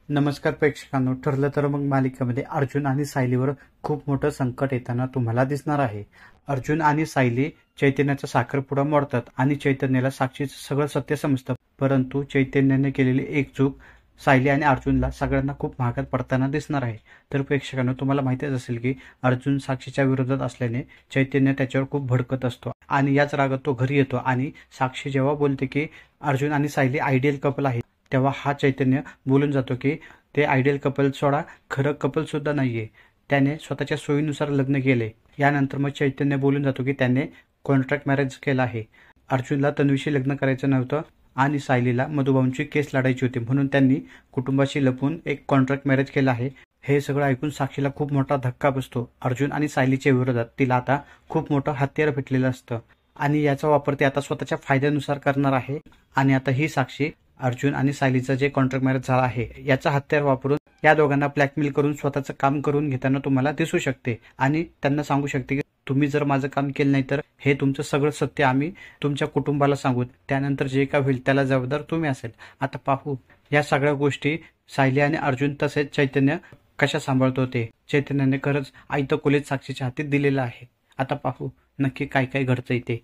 नमस्कार प्रेक्षकांनो, ठरलं तर मग मालिकेमध्ये अर्जुन आणि सायलीवर खूप मोठं संकट येताना तुम्हाला दिसणार आहे. अर्जुन आणि सायली चैतन्याचा साखरपुडा मोडतात आणि चैतन्याला साक्षीचं सगळं सत्य समजतं. परंतु चैतन्याने केलेली एक चूक सायली आणि अर्जुनला सगळ्यांना खूप महागात पडताना दिसणार आहे. तर प्रेक्षकांनो, तुम्हाला माहितीच असेल की अर्जुन साक्षीच्या विरोधात असल्याने चैतन्य त्याच्यावर खूप भडकत असतो आणि याच रागात तो घरी येतो आणि साक्षी जेव्हा बोलते की अर्जुन आणि सायली आयडियल कपल आहे, तेव्हा हा चैतन्य बोलून जातो की ते आयडियल कपल सोडा, खरं कपल सुद्धा नाहीये, त्याने स्वतःच्या सोयीनुसार लग्न केले. यानंतर मग चैतन्य बोलून जातो की त्याने कॉन्ट्रॅक्ट मॅरेज केलं आहे. अर्जुनला तन्वीशी लग्न करायचं नव्हतं आणि सायलीला मधुभाऊंची केस लढायची होती, म्हणून त्यांनी कुटुंबाशी लपून एक कॉन्ट्रॅक्ट मॅरेज केलं आहे. हे सगळं ऐकून साक्षीला खूप मोठा धक्का बसतो. अर्जुन आणि सायलीच्या विरोधात तिला आता खूप मोठं हत्यार भेटलेलं असतं आणि याचा वापर ते आता स्वतःच्या फायद्यानुसार करणार आहे. आणि आता ही साक्षी अर्जुन आणि सायलीचं जे कॉन्ट्रॅक्ट मॅरेज झालं आहे याचा हत्यार वापरून या दोघांना ब्लॅकमेल करून स्वतःचं काम करून घेताना तुम्हाला दिसू शकते आणि त्यांना सांगू शकते की तुम्ही जर माझं काम केलं नाही तर हे तुमचं सगळं सत्य आम्ही तुमच्या कुटुंबाला सांगू, त्यानंतर जे काय होईल त्याला जबाबदार तुम्ही असेल. आता पाहू या सगळ्या गोष्टी सायली आणि अर्जुन तसेच चैतन्य कशा सांभाळतो ते. चैतन्याने खरंच आयतं कोलेज साक्षीच्या हाती दिलेलं आहे. आता पाहू नक्की काय काय घडतंय ते.